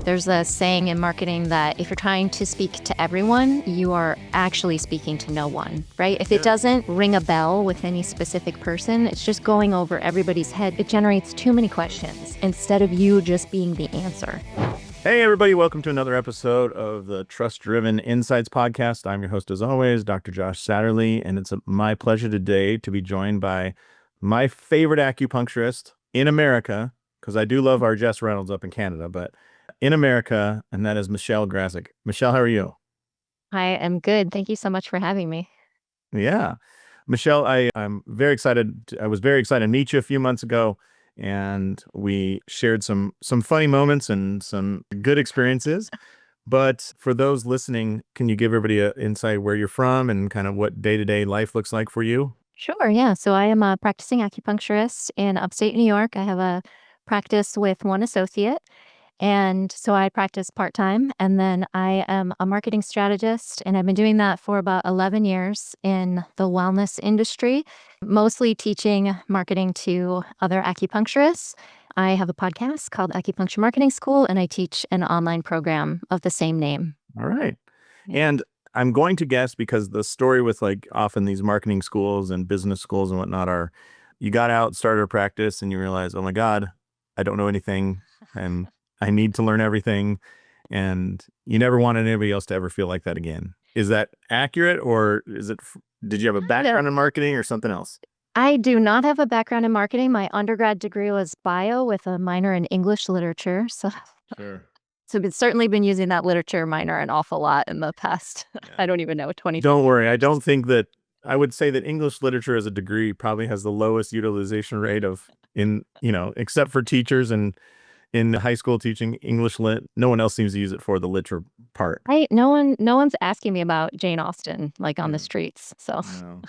There's a saying in marketing that if you're trying to speak to everyone, you are actually speaking to no one, right? If it doesn't ring a bell with any specific person, it's just going over everybody's head. It generates too many questions instead of you just being the answer. Hey, everybody. Welcome to another episode of the Trust Driven Insights podcast. I'm your host, as always, Dr. Josh Satterlee, and it's my pleasure today to be joined by my favorite acupuncturist in America, because I do love our Jess Reynolds up in Canada, but in America, and that is Michelle Grasek. Michelle, how are you? I am good. Thank you so much for having me. Yeah. Michelle, I'm very excited. I was very excited to meet you a few months ago, and we shared some funny moments and some good experiences. But for those listening, can you give everybody an insight where you're from and kind of what day-to-day life looks like for you? Sure, yeah. So I am a practicing acupuncturist in upstate New York. I have a practice with one associate. And so I practice part-time, and then I am a marketing strategist, and I've been doing that for about 11 years in the wellness industry, mostly teaching marketing to other acupuncturists. I have a podcast called Acupuncture Marketing School, and I teach an online program of the same name. All right. Yeah. And I'm going to guess, because the story with like often these marketing schools and business schools and whatnot are, you got out, started a practice, and you realize, oh my God, I don't know anything, and I need to learn everything. And you never wanted anybody else to ever feel like that again. Is that accurate, or did you have a background in marketing or something else? I do not have a background in marketing. My undergrad degree was bio with a minor in English literature. Sure. So I've certainly been using that literature minor an awful lot in the past, I don't even know, 20. Don't worry. I would say that English literature as a degree probably has the lowest utilization rate except for teachers and in high school teaching English lit. No one else seems to use it for the literature part. No one's asking me about Jane Austen, like, on the streets, so. No.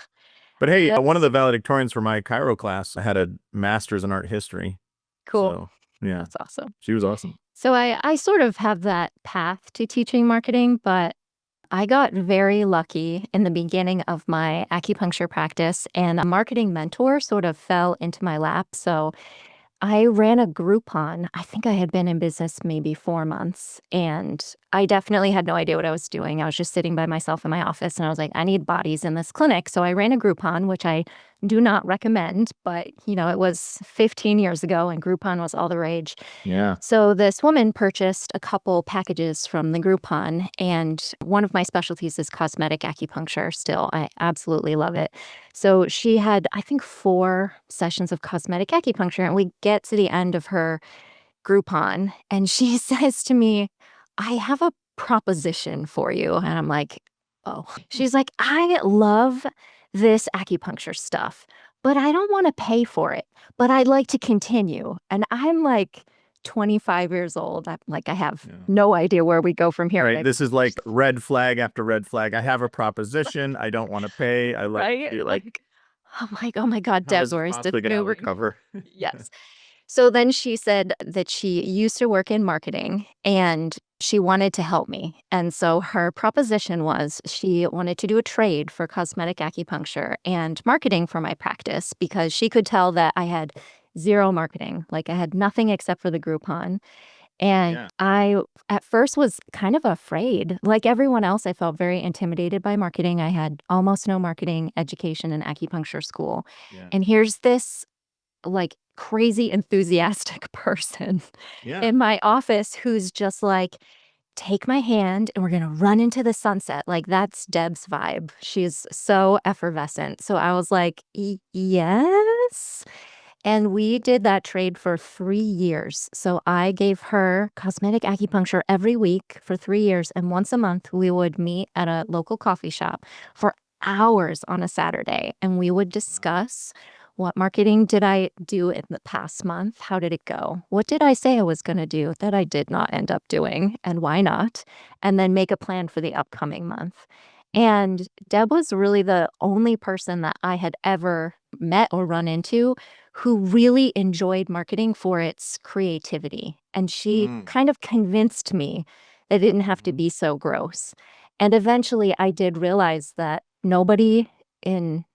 But hey, one of the valedictorians for my chiro class had a master's in art history. Cool. So, yeah, That's awesome. she was awesome. So I sort of have that path to teaching marketing, but I got very lucky in the beginning of my acupuncture practice, and a marketing mentor sort of fell into my lap. So I ran a Groupon. I think I had been in business maybe 4 months, and I definitely had no idea what I was doing. I was just sitting by myself in my office, and I was like, I need bodies in this clinic. So I ran a Groupon, which I do not recommend, but it was 15 years ago, and Groupon was all the rage. Yeah. So this woman purchased a couple packages from the Groupon, and one of my specialties is cosmetic acupuncture still. I absolutely love it. So she had, I think, 4 sessions of cosmetic acupuncture, and we get to the end of her Groupon, and she says to me, I have a proposition for you. And I'm like, oh. She's like, I love this acupuncture stuff, but I don't want to pay for it, but I'd like to continue. And I'm like 25 years old. I have no idea where we go from here. Right. This is like red flag after red flag. I have a proposition. I don't want to pay. Right? You're like, oh my God, how is Deb, this possibly going to recover? Yes. So then she said that she used to work in marketing and she wanted to help me. And so her proposition was she wanted to do a trade for cosmetic acupuncture and marketing for my practice, because she could tell that I had zero marketing. Like, I had nothing except for the Groupon. And I, at first, was kind of afraid. Like everyone else, I felt very intimidated by marketing. I had almost no marketing education in acupuncture school. Yeah. And here's this like crazy enthusiastic person in my office who's just like, take my hand and we're going to run into the sunset. Like, that's Deb's vibe. She's so effervescent. So I was like, yes. And we did that trade for 3 years. So I gave her cosmetic acupuncture every week for 3 years. And once a month, we would meet at a local coffee shop for hours on a Saturday. And we would discuss, what marketing did I do in the past month? How did it go? What did I say I was going to do that I did not end up doing? And why not? And then make a plan for the upcoming month. And Deb was really the only person that I had ever met or run into who really enjoyed marketing for its creativity. And she kind of convinced me that it didn't have to be so gross. And eventually I did realize that nobody in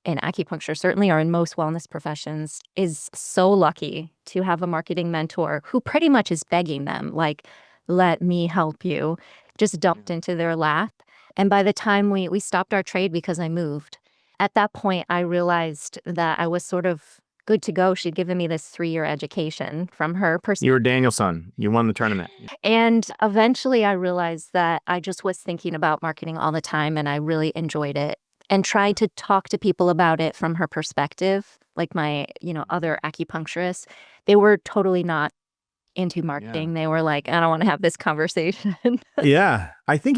acupuncture, certainly, or in most wellness professions, is so lucky to have a marketing mentor who pretty much is begging them, like, let me help you, just dumped into their lap. And by the time we stopped our trade because I moved, at that point, I realized that I was sort of good to go. She'd given me this 3-year education from her You were Danielson. You won the tournament. and eventually I realized that I just was thinking about marketing all the time and I really enjoyed it and tried to talk to people about it from her perspective, like my, other acupuncturists. They were totally not into marketing. They were like, I don't want to have this conversation. Yeah. I think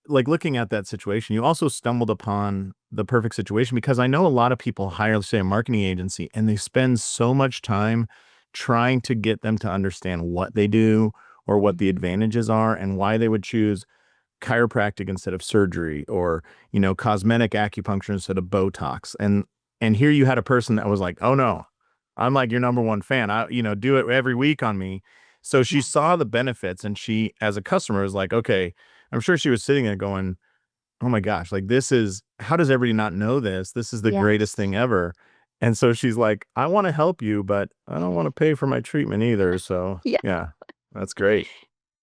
like looking at that situation, you also stumbled upon the perfect situation because I know a lot of people hire, say, a marketing agency and they spend so much time trying to get them to understand what they do or what the advantages are and why they would choose chiropractic instead of surgery or, cosmetic acupuncture instead of Botox. And here you had a person that was like, "Oh no, I'm like your number one fan. Do it every week on me." So she saw the benefits and she, as a customer, was like, okay, I'm sure she was sitting there going, "Oh my gosh, like how does everybody not know this? This is the Yeah. greatest thing ever." And so she's like, "I want to help you, but I don't want to pay for my treatment either." So Yeah. yeah, that's great.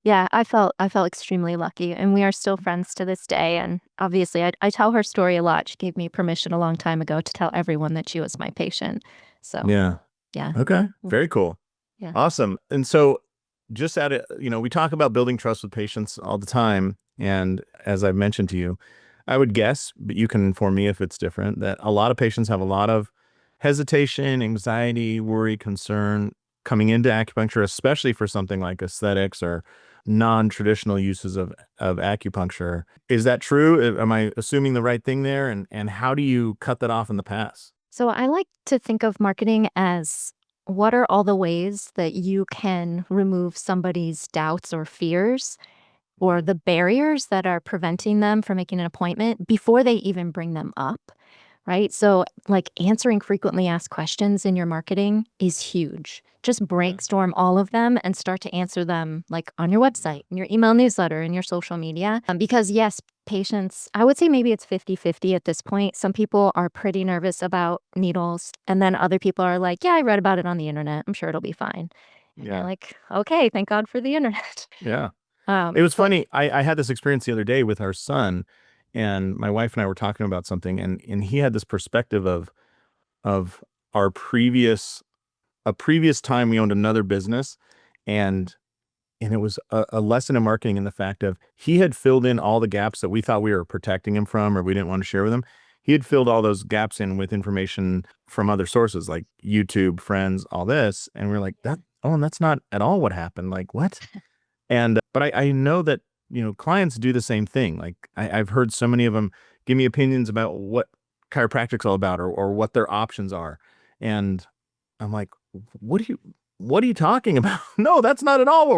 Yeah, I felt extremely lucky, and we are still friends to this day, and obviously, I tell her story a lot. She gave me permission a long time ago to tell everyone that she was my patient. So, Yeah. yeah. Okay. Very cool. Yeah. Awesome. And so just we talk about building trust with patients all the time. And as I've mentioned to you, I would guess, but you can inform me if it's different, that a lot of patients have a lot of hesitation, anxiety, worry, concern coming into acupuncture, especially for something like aesthetics or non-traditional uses of acupuncture. Is that true? Am I assuming the right thing there? And how do you cut that off in the past? So I like to think of marketing as what are all the ways that you can remove somebody's doubts or fears or the barriers that are preventing them from making an appointment before they even bring them up, right? So, like answering frequently asked questions in your marketing is huge. Just brainstorm all of them and start to answer them like on your website, in your email newsletter, in your social media. Because, yes, patients, I would say maybe it's 50-50 at this point. Some people are pretty nervous about needles. And then other people are like, yeah, I read about it on the internet. I'm sure it'll be fine. And you're Yeah. like, okay, thank God for the internet. Yeah. It was But funny. I had this experience the other day with our son, and my wife and I were talking about something, and he had this perspective of our previous time we owned another business, and it was a lesson in marketing in the fact of he had filled in all the gaps that we thought we were protecting him from or we didn't want to share with him. He had filled all those gaps in with information from other sources like YouTube, friends, all this, and we're like, and that's not at all what happened. Like what? And but I know that, clients do the same thing. Like I've heard so many of them give me opinions about what chiropractic's all about or what their options are. And I'm like, what are you talking about? No, that's not at all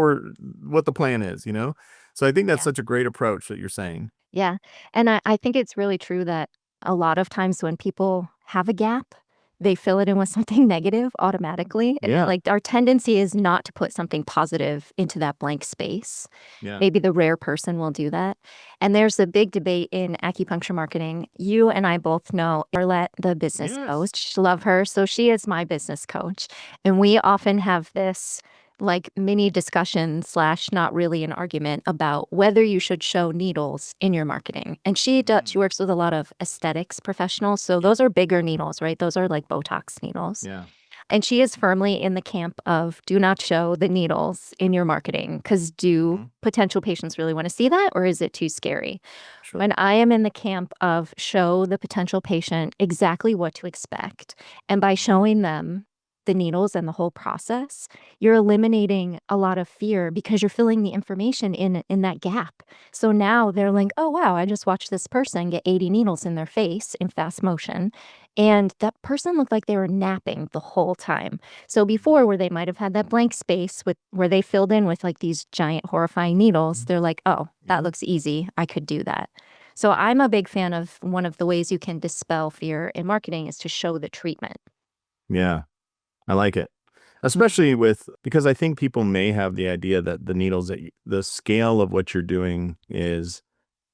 what the plan is. So I think that's yeah. such a great approach that you're saying. Yeah. And I think it's really true that a lot of times when people have a gap, they fill it in with something negative automatically. Yeah. Like our tendency is not to put something positive into that blank space. Yeah. Maybe the rare person will do that. And there's a big debate in acupuncture marketing. You and I both know Arlette, the business Yes. coach. Love her. So she is my business coach. And we often have this like mini discussion slash not really an argument about whether you should show needles in your marketing. And she works with a lot of aesthetics professionals. So those are bigger needles, right? Those are like Botox needles. Yeah. And she is firmly in the camp of do not show the needles in your marketing because do potential patients really want to see that or is it too scary? Sure. When I am in the camp of show the potential patient exactly what to expect. And by showing them the needles and the whole process, you're eliminating a lot of fear because you're filling the information in that gap. So now they're like, "Oh wow, I just watched this person get 80 needles in their face in fast motion." And that person looked like they were napping the whole time. So before where they might have had that blank space with where they filled in with like these giant horrifying needles, they're like, "Oh, that looks easy. I could do that." So I'm a big fan of one of the ways you can dispel fear in marketing is to show the treatment. Yeah. I like it. Especially because I think people may have the idea that the scale of what you're doing is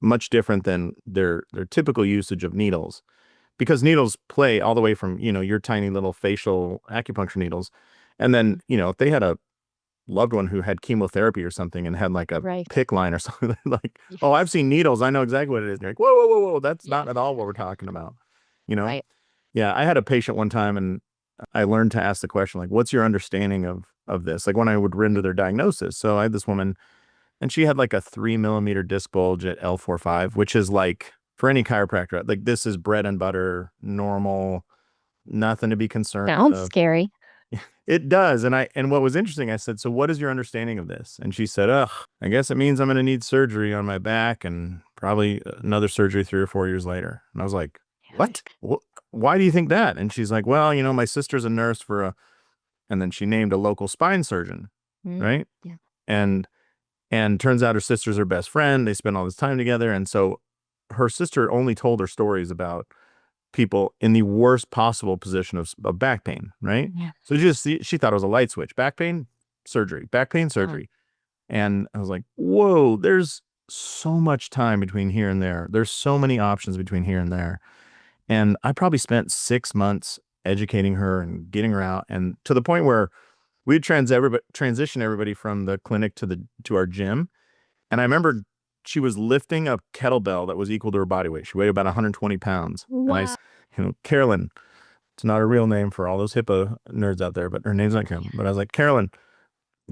much different than their typical usage of needles. Because needles play all the way from, your tiny little facial acupuncture needles. And then, if they had loved one who had chemotherapy or something and had like a Right. PIC line or something. Like, Yes. oh, I've seen needles. I know exactly what it is. And you're like, whoa, whoa, whoa, whoa. That's not Yeah. at all what we're talking about. You know? Right. Yeah. I had a patient one time and I learned to ask the question, like, what's your understanding of this? Like when I would render their diagnosis. So I had this woman and she had like a 3 millimeter disc bulge at L45, which is like for any chiropractor, like this is bread and butter, normal, nothing to be concerned Sounds of. scary. It does. And what was interesting, I said, so what is your understanding of this? And she said, ugh, I guess it means I'm going to need surgery on my back and probably another surgery 3 or 4 years later. And I was like, what? Why do you think that? And she's like, well, my sister's a nurse and then she named a local spine surgeon. Right. Yeah. And turns out her sister's her best friend. They spend all this time together. And so her sister only told her stories about people in the worst possible position of back pain, right? Yeah. So she thought it was a light switch. Back pain, surgery. Back pain, surgery. And I was like, whoa, there's so much time between here and there. There's so many options between here and there. And I probably spent 6 months educating her and getting her out, and to the point where we'd transition everybody from the clinic to our gym. And I remember she was lifting a kettlebell that was equal to her body weight. She weighed about 120 pounds. Wow. And Carolyn, it's not her real name for all those HIPAA nerds out there, but her name's not Carolyn. But I was like, Carolyn,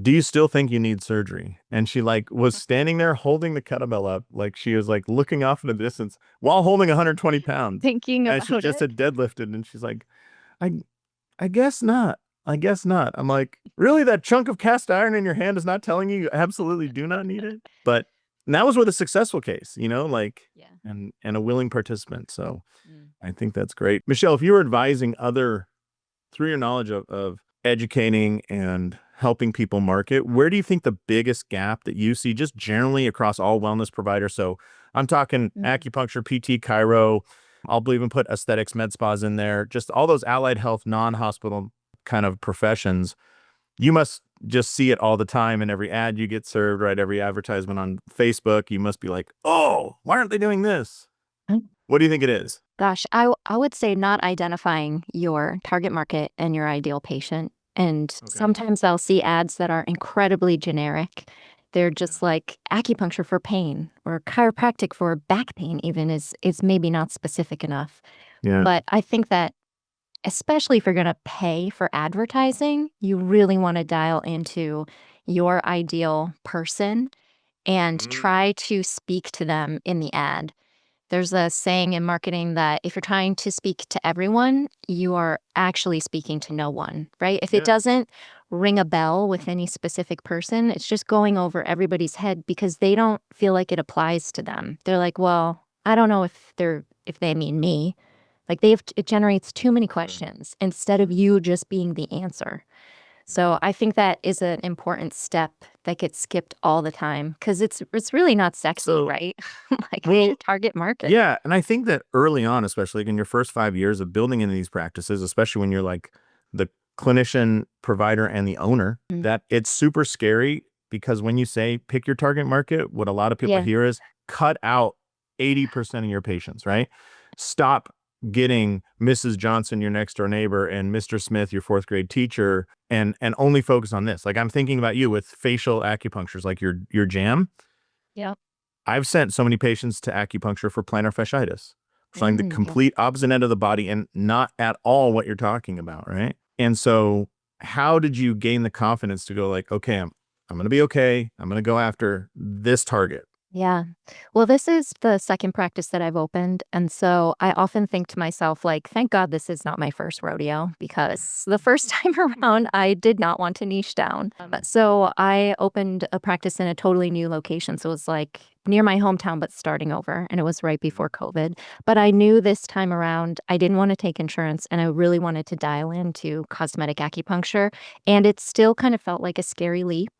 do you still think you need surgery? And she like was standing there holding the kettlebell up. Like she was like looking off in the distance while holding 120 pounds. Thinking And about she just it. had deadlifted. And she's like, I guess not. I guess not. I'm like, really? That chunk of cast iron in your hand is not telling you absolutely do not need it? But that was with a successful case, Yeah. and a willing participant. So I think that's great. Michelle, if you were advising through your knowledge of educating and helping people market, where do you think the biggest gap that you see just generally across all wellness providers? So I'm talking acupuncture, PT, chiro. I'll even put aesthetics, med spas in there, just all those allied health, non-hospital kind of professions. You must just see it all the time in every ad you get served, right? Every advertisement on Facebook, you must be like, oh, why aren't they doing this? What do you think it is? Gosh, I would say not identifying your target market and your ideal patient. And sometimes I'll see ads that are incredibly generic. They're just like acupuncture for pain or chiropractic for back pain even is maybe not specific enough. Yeah. But I think that especially if you're going to pay for advertising, you really want to dial into your ideal person and try to speak to them in the ad. There's a saying in marketing that if you're trying to speak to everyone, you are actually speaking to no one, right? If it doesn't ring a bell with any specific person, it's just going over everybody's head because they don't feel like it applies to them. They're like, well, I don't know if they mean me. Like it generates too many questions instead of you just being the answer. So I think that is an important step that gets skipped all the time because it's really not sexy, right? Like your target market. Yeah, and I think that early on, especially like in your first 5 years of building into these practices, especially when you're like the clinician, provider, and the owner, that it's super scary because when you say pick your target market, what a lot of people hear is cut out 80% of your patients, right? Stop getting Mrs. Johnson, your next door neighbor, and Mr. Smith, your 4th grade teacher, and only focus on this. Like I'm thinking about you with facial acupunctures, like your jam. Yep. I've sent so many patients to acupuncture for plantar fasciitis, showing the complete opposite end of the body and not at all what you're talking about, right? And so how did you gain the confidence to go like, okay, I'm going to be okay. I'm going to go after this target? Yeah. Well, this is the second practice that I've opened. And so I often think to myself, like, thank God this is not my first rodeo because the first time around, I did not want to niche down. So I opened a practice in a totally new location. So it was like near my hometown, but starting over. And it was right before COVID. But I knew this time around, I didn't want to take insurance and I really wanted to dial into cosmetic acupuncture. And it still kind of felt like a scary leap.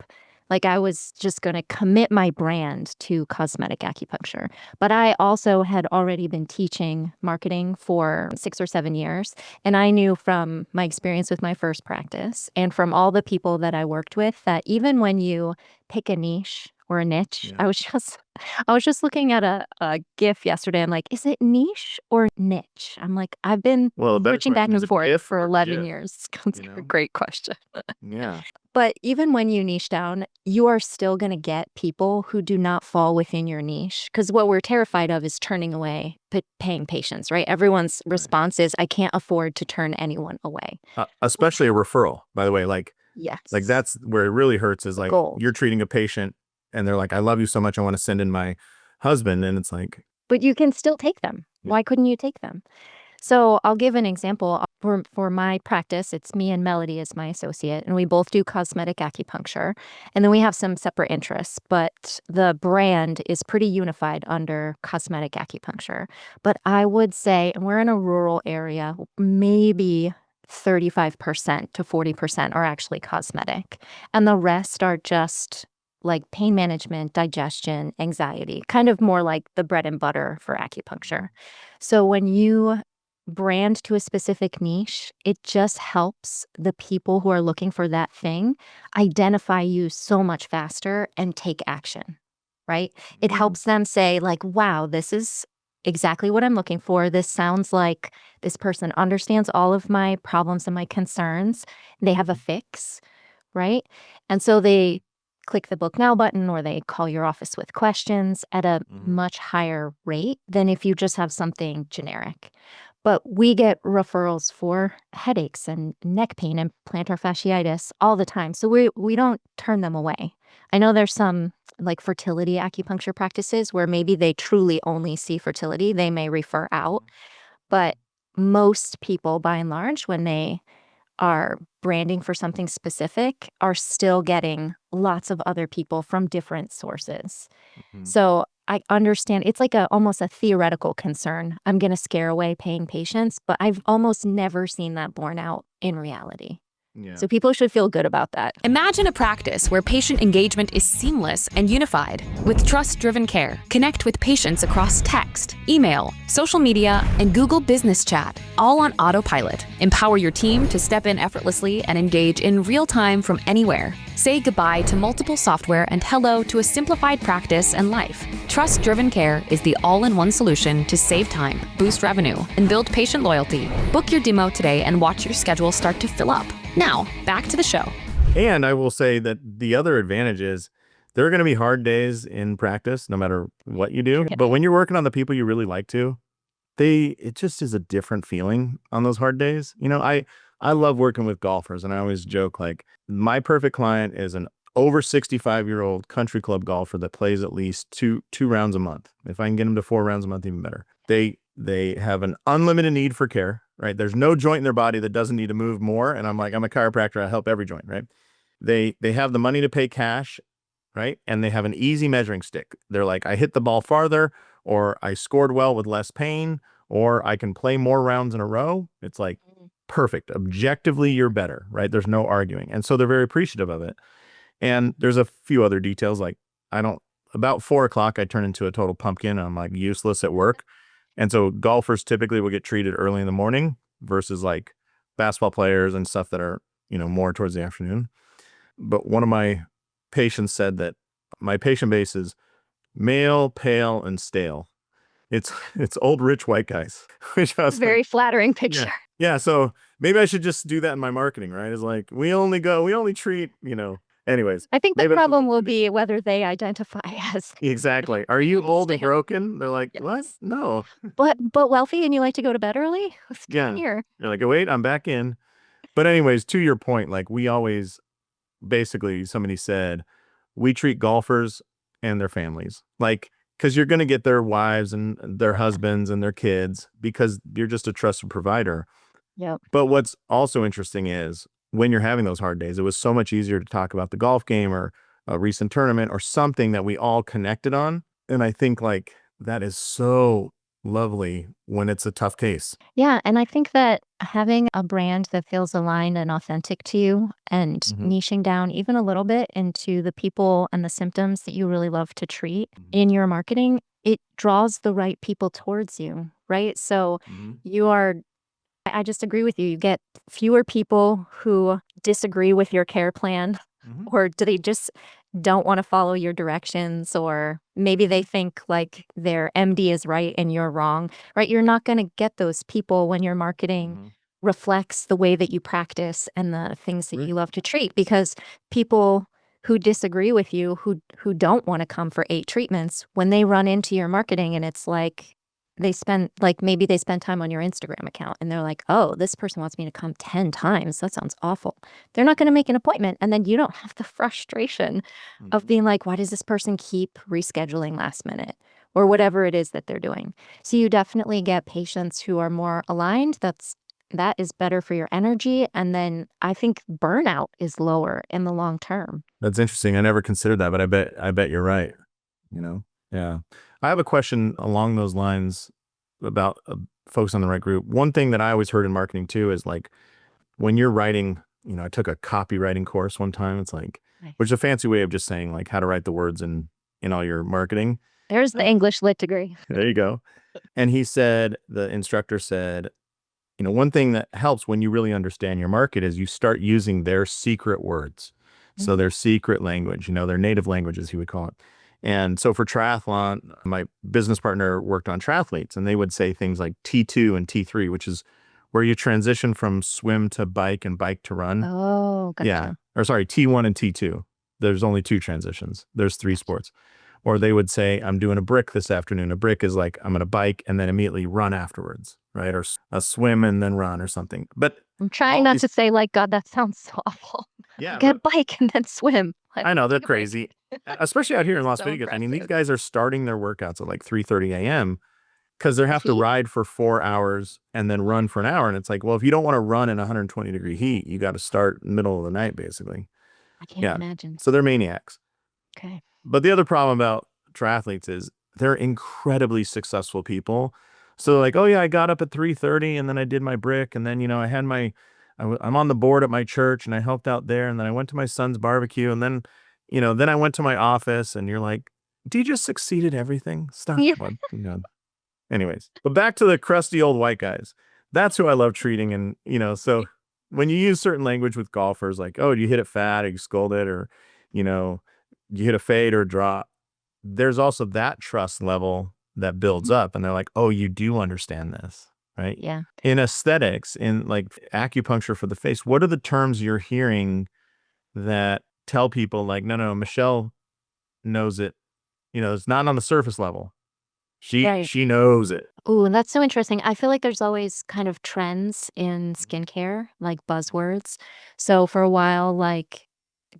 Like I was just going to commit my brand to cosmetic acupuncture. But I also had already been teaching marketing for 6 or 7 years. And I knew from my experience with my first practice and from all the people that I worked with that even when you pick a niche or a niche. I was just looking at a GIF yesterday. I'm like, is it niche or niche? I'm like, I've been switching back and forth for 11 years. It's a great question. Yeah. But even when you niche down, you are still going to get people who do not fall within your niche. Because what we're terrified of is turning away paying patients, right? Everyone's response is, I can't afford to turn anyone away. Especially a referral, by the way. Like that's where it really hurts is like you're treating a patient and they're like, I love you so much, I want to send in my husband. And it's like, but you can still take them. Why couldn't you take them? So I'll give an example. For my practice, it's me and Melody as my associate, and we both do cosmetic acupuncture. And then we have some separate interests, but the brand is pretty unified under cosmetic acupuncture. But I would say, and we're in a rural area, maybe 35% to 40% are actually cosmetic. And the rest are just like pain management, digestion, anxiety, kind of more like the bread and butter for acupuncture. So when you brand to a specific niche, it just helps the people who are looking for that thing identify you so much faster and take action, right? It helps them say like, wow, this is exactly what I'm looking for. This sounds like this person understands all of my problems and my concerns. They have a fix, right? And so they click the book now button or they call your office with questions at a much higher rate than if you just have something generic. But we get referrals for headaches and neck pain and plantar fasciitis all the time. So we don't turn them away. I know there's some like fertility acupuncture practices where maybe they truly only see fertility. They may refer out. But most people, by and large, when they are branding for something specific, are still getting lots of other people from different sources. So I understand it's like almost a theoretical concern. I'm going to scare away paying patients, but I've almost never seen that borne out in reality. So people should feel good about that. Imagine a practice where patient engagement is seamless and unified. With TrustDrivenCare, connect with patients across text, email, social media, and Google Business Chat, all on autopilot. Empower your team to step in effortlessly and engage in real time from anywhere. Say goodbye to multiple software and hello to a simplified practice and life. TrustDrivenCare is the all-in-one solution to save time, boost revenue, and build patient loyalty. Book your demo today and watch your schedule start to fill up. Now, back to the show. And I will say that the other advantage is there are going to be hard days in practice, no matter what you do. But when you're working on the people you really like to, it just is a different feeling on those hard days. You know, I love working with golfers, and I always joke like my perfect client is an over 65-year-old country club golfer that plays at least two rounds a month. If I can get them to 4 rounds a month, even better. They have an unlimited need for care, right? There's no joint in their body that doesn't need to move more. And I'm like, I'm a chiropractor. I help every joint, right? They have the money to pay cash, right? And they have an easy measuring stick. They're like, I hit the ball farther, or I scored well with less pain, or I can play more rounds in a row. It's like perfect. Objectively, you're better, right? There's no arguing. And so they're very appreciative of it. And there's a few other details like about 4 o'clock, I turn into a total pumpkin. I'm like useless at work. And so golfers typically will get treated early in the morning versus like basketball players and stuff that are, more towards the afternoon. But one of my patients said that my patient base is male, pale, and stale. It's old rich white guys, which was very flattering picture. Yeah. So maybe I should just do that in my marketing, right? It's like we only treat, anyways. I think the problem will be whether they identify as exactly. Are you old and broken? They're like, what? No. But wealthy and you like to go to bed early? What's going here? You're like, oh, wait, I'm back in. But anyways, to your point, like we always basically somebody said, we treat golfers and their families. Like, because you're going to get their wives and their husbands and their kids because you're just a trusted provider. Yep. But what's also interesting is when you're having those hard days, it was so much easier to talk about the golf game or a recent tournament or something that we all connected on. And I think like that is so lovely when it's a tough case. Yeah. And I think that having a brand that feels aligned and authentic to you and niching down even a little bit into the people and the symptoms that you really love to treat in your marketing, it draws the right people towards you, right? So I just agree with you. You get fewer people who disagree with your care plan or do they just don't want to follow your directions, or maybe they think like their MD is right and you're wrong, right? You're not going to get those people when your marketing reflects the way that you practice and the things that you love to treat, because people who disagree with you, who don't want to come for 8 treatments, when they run into your marketing and it's like maybe they spend time on your Instagram account and they're like, oh, this person wants me to come 10 times. That sounds awful. They're not going to make an appointment. And then you don't have the frustration of being like, why does this person keep rescheduling last minute or whatever it is that they're doing? So you definitely get patients who are more aligned. That is better for your energy. And then I think burnout is lower in the long term. That's interesting. I never considered that, but I bet you're right. Yeah. I have a question along those lines about focus on the right group. One thing that I always heard in marketing too is like when you're writing, I took a copywriting course one time. It's like, which is a fancy way of just saying like how to write the words in all your marketing. There's the English lit degree. There you go. And the instructor said, one thing that helps when you really understand your market is you start using their secret words. So their secret language, their native language, as he would call it. And so for triathlon, my business partner worked on triathletes, and they would say things like T2 and T3, which is where you transition from swim to bike and bike to run. Oh, gotcha. Yeah. Or sorry, T1 and T2. There's only 2 transitions. There's 3 sports. Or they would say, I'm doing a brick this afternoon. A brick is like, I'm going to bike and then immediately run afterwards, right? Or a swim and then run or something. But I'm trying not to say like, God, that sounds so awful. Yeah, Get a bike and then swim. I know, they're crazy. Especially out here in Las Vegas. Impressive. I mean, these guys are starting their workouts at like 3:30 a.m. because they have to ride for 4 hours and then run for an hour. And it's like, well, if you don't want to run in 120-degree heat, you got to start middle of the night, basically. I can't imagine. So they're maniacs. Okay. But the other problem about triathletes is they're incredibly successful people. So they're like, oh yeah, I got up at 3:30 and then I did my brick. And then, I had I'm on the board at my church and I helped out there. And then I went to my son's barbecue. And then, then I went to my office, and you're like, do you just succeed at everything? Stop. Anyways, but back to the crusty old white guys. That's who I love treating. And, so when you use certain language with golfers, like, oh, do you hit it fat or you scold it, or, you hit a fade or a drop, there's also that trust level that builds up. And they're like, oh, you do understand this, right? Yeah. In aesthetics, in like acupuncture for the face, what are the terms you're hearing that tell people like, no, Michelle knows it. It's not on the surface level. She knows it. Ooh, and that's so interesting. I feel like there's always kind of trends in skincare, like buzzwords. So for a while, like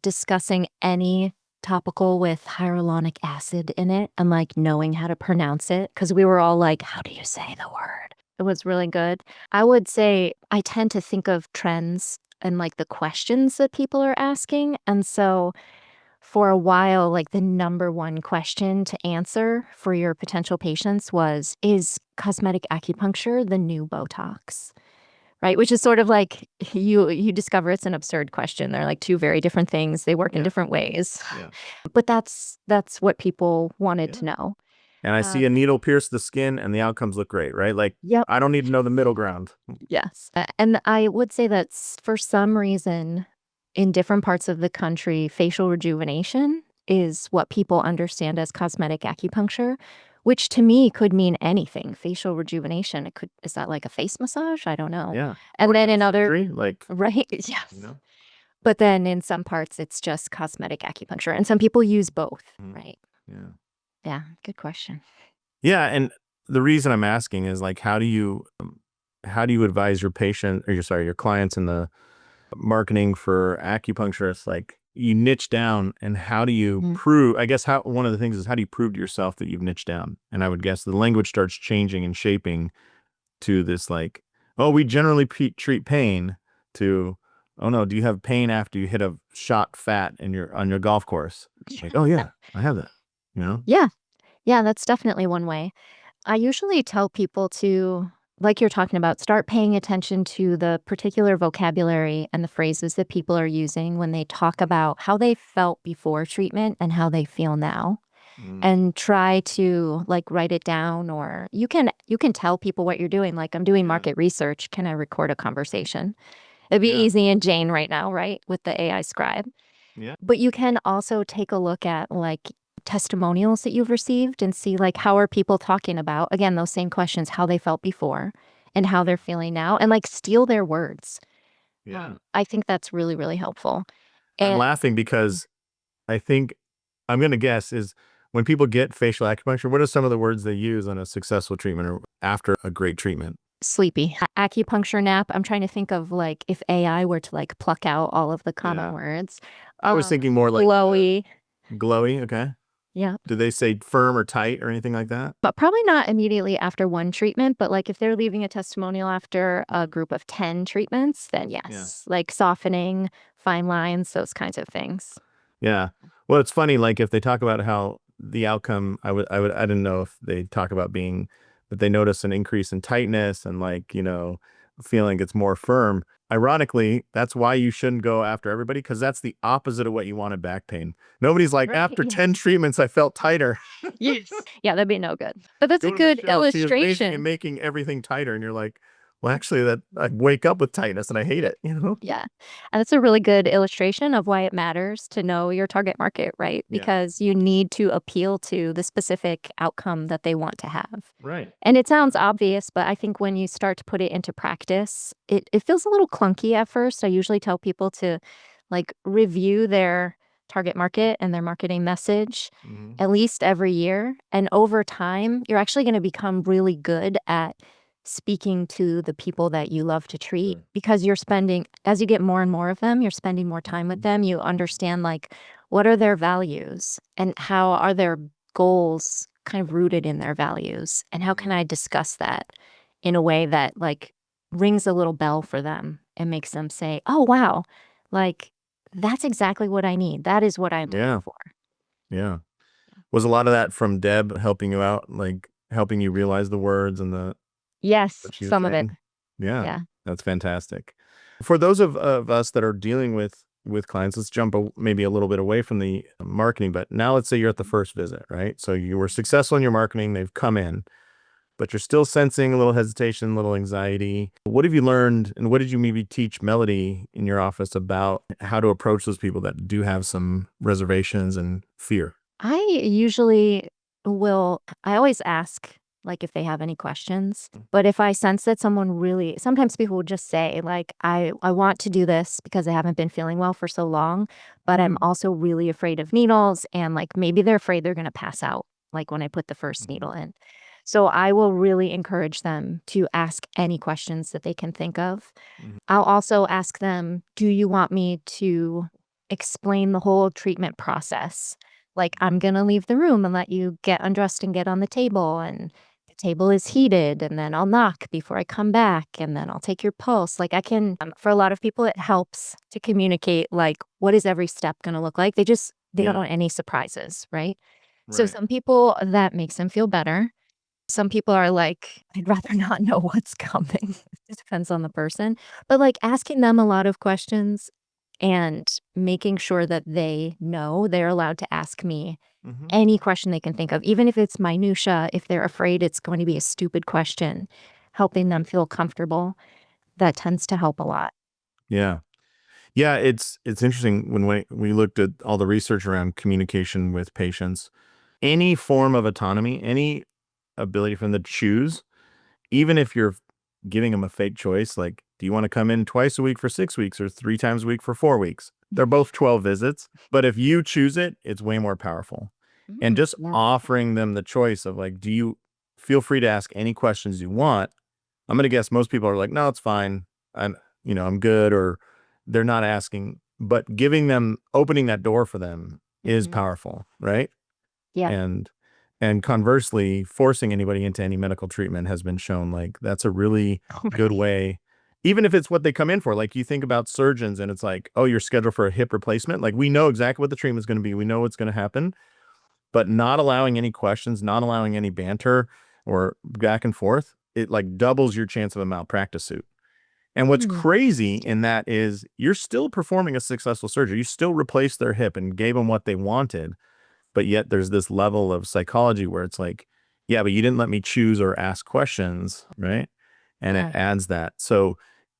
discussing any topical with hyaluronic acid in it and like knowing how to pronounce it, because we were all like, how do you say the word? It was really good. I would say I tend to think of trends and like the questions that people are asking. And so for a while, like the number one question to answer for your potential patients was, is cosmetic acupuncture the new Botox? Right? Which is sort of like you discover it's an absurd question. They're like 2 very different things. They work in different ways. Yeah. But that's what people wanted to know. And I see a needle pierce the skin and the outcomes look great, right? Like, Yep. I don't need to know the middle ground. Yes. And I would say that for some reason, in different parts of the country, facial rejuvenation is what people understand as cosmetic acupuncture, which to me could mean anything. Facial rejuvenation, is that like a face massage? I don't know. Yeah. And Or then in other, surgery, like, right? Yes. But then in some parts, it's just cosmetic acupuncture. And some people use both, right? Yeah. Yeah, good question. Yeah, and the reason I'm asking is like, how do you advise your patient, or your clients in the marketing for acupuncturists? Like, you niche down, and how do you prove? I guess one of the things is, how do you prove to yourself that you've niched down? And I would guess the language starts changing and shaping to this like, oh, we generally treat pain, to, oh no, do you have pain after you hit a shot fat on your golf course? Like, oh yeah, I have that. Yeah, that's definitely one way. I usually tell people to, like you're talking about, start paying attention to the particular vocabulary and the phrases that people are using when they talk about how they felt before treatment and how they feel now. And try to like write it down, or you can tell people what you're doing. Like, I'm doing market research. Can I record a conversation? It'd be easy in Jane right now, right? With the AI scribe. Yeah. But you can also take a look at like testimonials that you've received and see like how are people talking about, again, those same questions, how they felt before and how they're feeling now, and like steal their words. Yeah. I think that's really, really helpful. I'm And laughing because I think I'm going to guess is when people get facial acupuncture, what are some of the words they use on a successful treatment or after a great treatment? sleepy. Acupuncture nap. I'm trying to think of like if AI were to like pluck out all of the common Yeah. words. I was thinking more like Glowy. glowy. Okay. Yeah. Do they say firm or tight or anything like that? But probably not immediately after one treatment, but like if they're leaving a testimonial after a group of 10 treatments, then Yeah. yes, like softening, fine lines, those kinds of things. Yeah. Well, it's funny, like if they talk about how the outcome, I didn't know if they talk about being that they notice an increase in tightness and like, feeling it's more firm. Ironically, that's why you shouldn't go after everybody because that's the opposite of what you want in back pain. Nobody's like, Right, after yeah. 10 treatments, I felt tighter. Yes. Yeah, that'd be no good. But that's Go a to good Michelle. She is amazing at illustration. making everything tighter. And you're like, well, actually, that I wake up with tightness and I hate it. Yeah. And that's a really good illustration of why it matters to know your target market, right? Yeah. Because you need to appeal to the specific outcome that they want to have. Right. And it sounds obvious, but I think when you start to put it into practice, it feels a little clunky at first. I usually tell people to like review their target market and their marketing message Mhm. at least every year. And over time, you're actually going to become really good at speaking to the people that you love to treat Sure. because you're spending, as you get more and more of them, you're spending more time with them. You understand like what are their values and how are their goals kind of rooted in their values, and how can I discuss that in a way that like rings a little bell for them and makes them say, oh wow, like that's exactly what I need, that is what I'm looking Yeah. for. Yeah. Was a lot of that from Deb helping you out, like helping you realize the words and Yes, what she was some of it. saying? Yeah, Yeah. that's fantastic. For those of us that are dealing with clients, let's jump maybe a little bit away from the marketing, but now let's say you're at the first visit, right? So you were successful in your marketing, they've come in, but you're still sensing a little hesitation, a little anxiety. What have you learned and what did you maybe teach Melody in your office about how to approach those people that do have some reservations and fear? I usually I always ask like if they have any questions, but if I sense that someone really, sometimes people will just say like, I want to do this because I haven't been feeling well for so long, but I'm also really afraid of needles. And like, maybe they're afraid they're going to pass out, like when I put the first needle in. So I will really encourage them to ask any questions that they can think of. Mhm. I'll also ask them, do you want me to explain the whole treatment process? Like, I'm going to leave the room and let you get undressed and get on the table, and the table is heated, and then I'll knock before I come back, and then I'll take your pulse. Like, I can, for a lot of people, it helps to communicate, like, what is every step going to look like? They don't Yeah. want any surprises, right? So Right. some people, that makes them feel better. Some people are like, I'd rather not know what's coming. It depends on the person. But like asking them a lot of questions and making sure that they know they're allowed to ask me Mhm. any question they can think of, even if it's minutia, if they're afraid it's going to be a stupid question, helping them feel comfortable, that tends to help a lot. Yeah. Yeah, it's interesting when we looked at all the research around communication with patients. Any form of autonomy, any ability for them to choose, even if you're giving them a fake choice, like, do you want to come in twice a week for 6 weeks or 3 times a week for 4 weeks? They're both 12 visits, but if you choose it, it's way more powerful. And just Yeah. offering them the choice of like, do you feel free to ask any questions you want? I'm gonna guess most people are like, no, it's fine. I'm good, or they're not asking. But giving them, opening that door for them is Mhm. powerful, right? Yeah. And conversely, forcing anybody into any medical treatment has been shown like that's a really good way. Even if it's what they come in for, like you think about surgeons and it's like, oh, you're scheduled for a hip replacement. Like we know exactly what the treatment's going to be. We know what's going to happen, but not allowing any questions, not allowing any banter or back and forth, it like doubles your chance of a malpractice suit. And what's Mm. crazy in that is you're still performing a successful surgery. You still replaced their hip and gave them what they wanted. But yet there's this level of psychology where it's like, yeah, but you didn't let me choose or ask questions, right? And it Yeah. adds that. So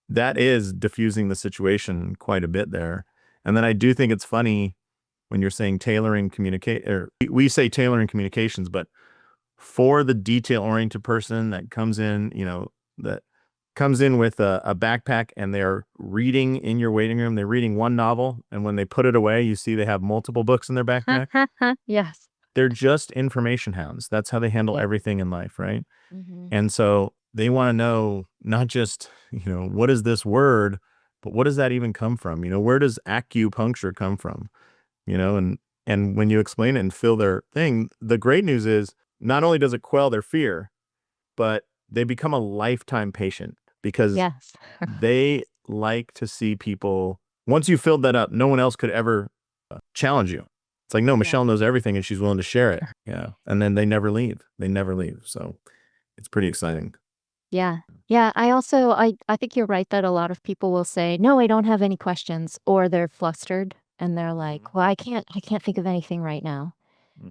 that is diffusing the situation quite a bit there. And then I do think it's funny when you're saying tailoring communicate, or we say tailoring communications, but for the detail-oriented person that comes in, that comes in with a backpack and they're reading in your waiting room, they're reading one novel, and when they put it away, you see they have multiple books in their backpack. Yes. They're just information hounds. That's how they handle everything in life, right? Mm-hmm. And so they want to know not just, what is this word, but what does that even come from? Where does acupuncture come from? And when you explain it and fill their thing, the great news is not only does it quell their fear, but they become a lifetime patient because Yes. they like to see people. Once you filled that up, no one else could ever challenge you. It's like, no, Michelle knows everything and she's willing to share it. Yeah. And then they never leave. So it's pretty exciting. Yeah. Yeah. I think you're right that a lot of people will say, no, I don't have any questions, or they're flustered and they're like, well, I can't think of anything right now.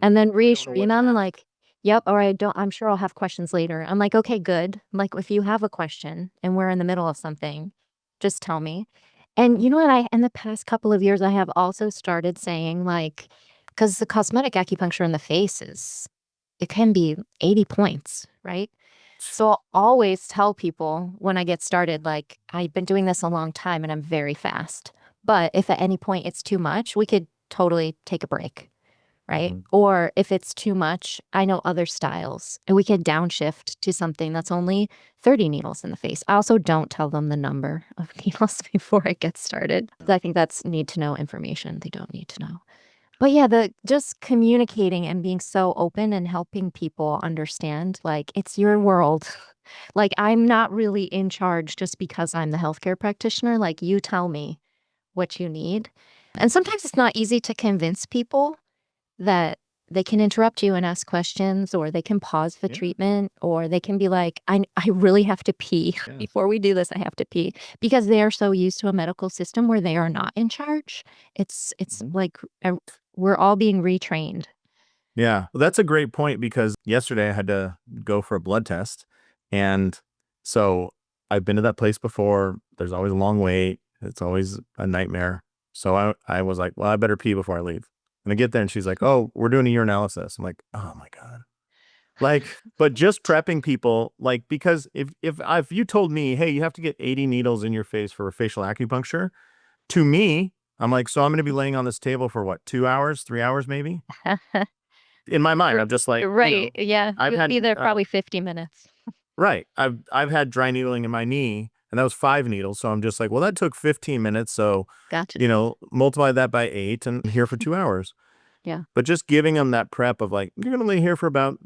And then reassure you, I'm like, yep, or I'm sure I'll have questions later. I'm like, okay, good. Like, if you have a question and we're in the middle of something, just tell me. And you know what? In the past couple of years, I have also started saying, like, because the cosmetic acupuncture in the face it can be 80 points, right? So I'll always tell people when I get started, like, I've been doing this a long time and I'm very fast. But if at any point it's too much, we could totally take a break. Right? Mhm. Or if it's too much, I know other styles and we can downshift to something that's only 30 needles in the face. I also don't tell them the number of needles before I get started. I think that's need to know information they don't need to know. But yeah, just communicating and being so open and helping people understand, like, it's your world. Like, I'm not really in charge just because I'm the healthcare practitioner. Like, you tell me what you need. And sometimes it's not easy to convince people that they can interrupt you and ask questions, or they can pause the treatment, or they can be like, I really have to pee. Before we do this, I have to pee, because they are so used to a medical system where they are not in charge. It's like we're all being retrained. Yeah, well, that's a great point because yesterday I had to go for a blood test. And so I've been to that place before. There's always a long wait. It's always a nightmare. So I was like, well, I better pee before I leave. And I get there and she's like, oh, we're doing a urinalysis. I'm like, oh my God. Like, but just prepping people, like, because if you told me, hey, you have to get 80 needles in your face for a facial acupuncture, to me, I'm like, so I'm going to be laying on this table for what, 2 hours, 3 hours, maybe? In my mind, I'm just like, Right. Yeah. I've You'll had be there probably 50 minutes. right. I've had dry needling in my knee, and that was 5 needles. So I'm just like, well, that took 15 minutes. So, Gotcha. multiply that by 8 and I'm here for 2 hours. Yeah. But just giving them that prep of like, you're going to lay here for about,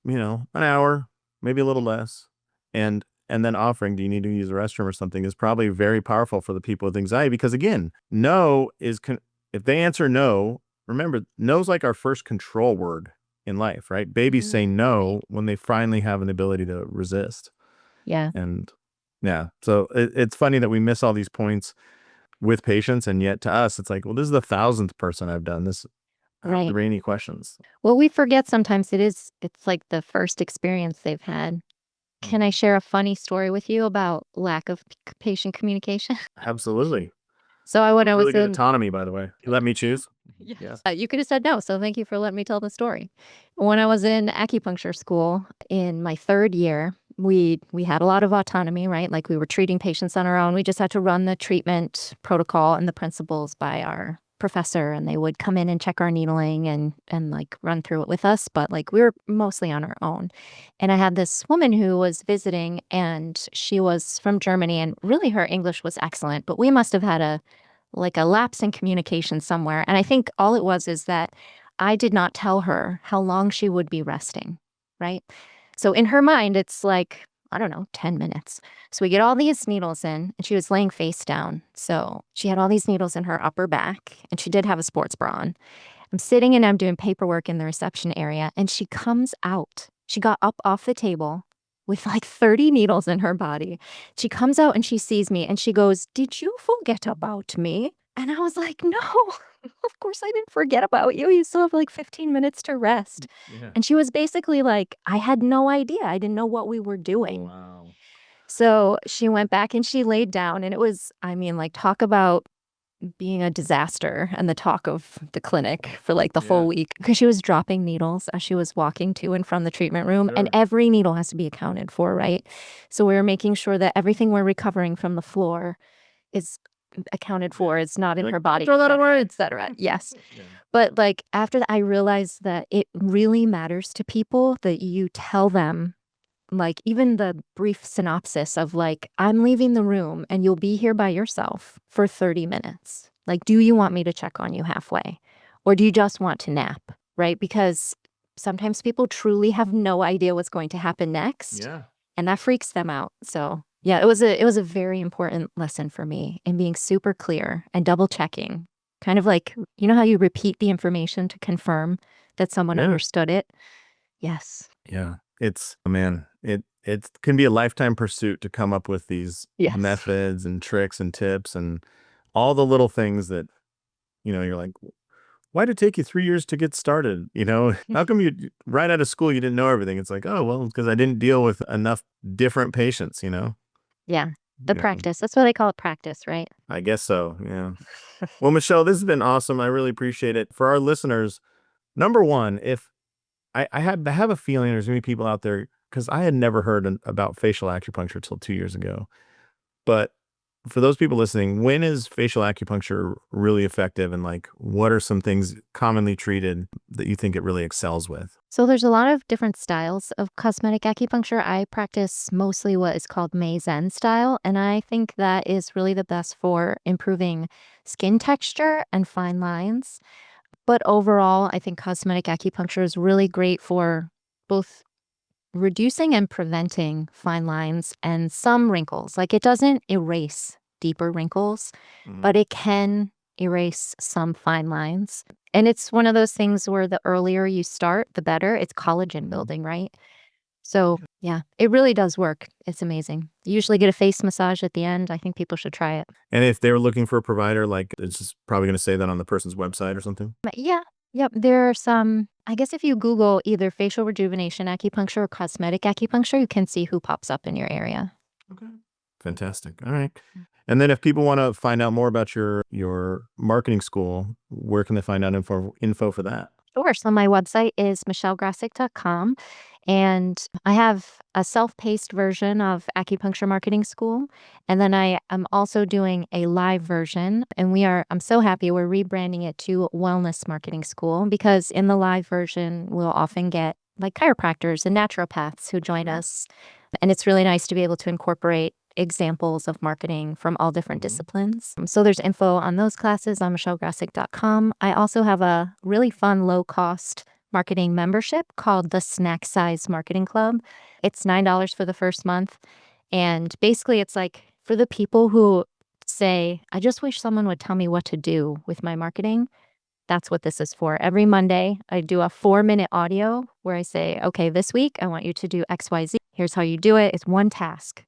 an hour, maybe a little less. And then offering, do you need to use the restroom or something, is probably very powerful for the people with anxiety. Because again, no is, if they answer no, remember, no's like our first control word in life, right? Babies say no when they finally have an ability to resist. Yeah. And yeah, so it's funny that we miss all these points with patients. And yet to us, it's like, well, this is the 1,000th person I've done this. Right. Are there any questions? Well, we forget sometimes it's like the first experience they've had. Can I share a funny story with you about lack of patient communication? Absolutely. So when I was Really good in autonomy, by the way. You let me choose? Yes. You could have said no, so thank you for letting me tell the story. When I was in acupuncture school in my 3rd year, we had a lot of autonomy, right? Like, we were treating patients on our own. We just had to run the treatment protocol and the principles by our professor, and they would come in and check our needling and like run through it with us, but like we were mostly on our own. And I had this woman who was visiting, and she was from Germany, and really her English was excellent, but we must have had a lapse in communication somewhere. And I think all it was is that I did not tell her how long she would be resting, right? So in her mind, it's like, I don't know, 10 minutes. So we get all these needles in, and she was laying face down. So she had all these needles in her upper back, and she did have a sports bra on. I'm sitting and I'm doing paperwork in the reception area, and she comes out. She got up off the table with like 30 needles in her body. She comes out and she sees me and she goes, "Did you forget about me?" And I was like, "No, of course I didn't forget about you. You still have like 15 minutes to rest." Yeah. And she was basically like, I had no idea. I didn't know what we were doing. Wow. So she went back and she laid down, and it was, I mean, like, talk about being a disaster and the talk of the clinic for like the full week because she was dropping needles as she was walking to and from the treatment room. And every needle has to be accounted for, right? So we're making sure that everything we're recovering from the floor is accounted for. It's not in her body, et cetera. Yes. But like after that, I realized that it really matters to people that you tell them, like even the brief synopsis of like, I'm leaving the room and you'll be here by yourself for 30 minutes. Like, do you want me to check on you halfway? Or do you just want to nap? Right? Because sometimes people truly have no idea what's going to happen next. Yeah. And that freaks them out. So yeah, it was a very important lesson for me in being super clear and double checking. Kind of like, you know how you repeat the information to confirm that someone understood it? Yes. Yeah. It's, man, it can be a lifetime pursuit to come up with these methods and tricks and tips and all the little things that, you're like, why did it take you 3 years to get started? How come you right out of school, you didn't know everything? It's like, oh, well, because I didn't deal with enough different patients, Yeah. The practice. That's why they call it practice, right? I guess so. Yeah. Well, Michelle, this has been awesome. I really appreciate it. For our listeners, number one, if I have a feeling there's going to be people out there, because I had never heard about facial acupuncture till 2 years ago. But for those people listening, when is facial acupuncture really effective? And like, what are some things commonly treated that you think it really excels with? So there's a lot of different styles of cosmetic acupuncture. I practice mostly what is called Mei-Zen style. And I think that is really the best for improving skin texture and fine lines. But overall, I think cosmetic acupuncture is really great for both reducing and preventing fine lines and some wrinkles. Like it doesn't erase deeper wrinkles, but it can erase some fine lines. And it's one of those things where the earlier you start, the better. It's collagen building, right? So yeah, it really does work. It's amazing. You usually get a face massage at the end. I think people should try it. And if they were looking for a provider, like it's just probably going to say that on the person's website or something? Yeah. Yep. There are some, I guess if you Google either facial rejuvenation acupuncture or cosmetic acupuncture, you can see who pops up in your area. Okay. Fantastic. All right. And then if people want to find out more about your marketing school, where can they find out info for that? Sure. So my website is michellegrasek.com. And I have a self-paced version of acupuncture marketing school. And then I am also doing a live version. And I'm so happy we're rebranding it to wellness marketing school, because in the live version, we'll often get like chiropractors and naturopaths who join us. And it's really nice to be able to incorporate examples of marketing from all different disciplines. So there's info on those classes on michellegrasek.com. I also have a really fun, low-cost marketing membership called the Snack Size Marketing Club. It's $9 for the first month. And basically it's like for the people who say, I just wish someone would tell me what to do with my marketing. That's what this is for. Every Monday, I do a 4-minute audio where I say, okay, this week, I want you to do XYZ. Here's how you do it. It's one task.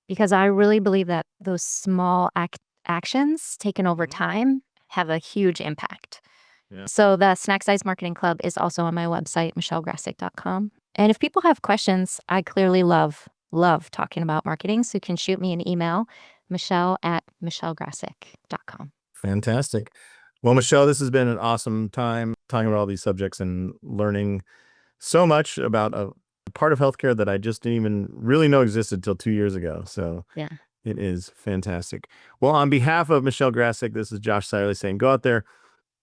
Because I really believe that those small actions taken over time have a huge impact. Yeah. So the Snack Size Marketing Club is also on my website, michellegrasek.com. And if people have questions, I clearly love talking about marketing. So you can shoot me an email, michelle@michellegrasek.com. Fantastic. Well, Michelle, this has been an awesome time talking about all these subjects and learning so much about a part of healthcare that I just didn't even really know existed until 2 years ago. So yeah, it is fantastic. Well, on behalf of Michelle Grasek, this is Josh Satterlee saying, go out there,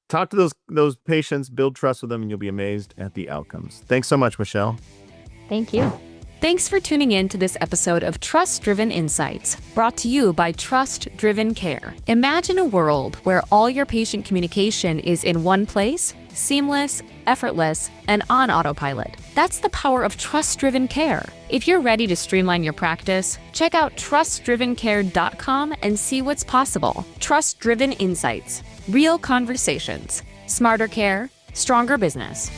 talk to those patients, build trust with them, and you'll be amazed at the outcomes. Thanks so much, Michelle. Thank you. Thanks for tuning in to this episode of Trust Driven Insights, brought to you by TrustDrivenCare. Imagine a world where all your patient communication is in one place, seamless, effortless, and on autopilot. That's the power of TrustDrivenCare. If you're ready to streamline your practice, check out TrustDrivenCare.com and see what's possible. Trust Driven Insights. Real conversations. Smarter care. Stronger business.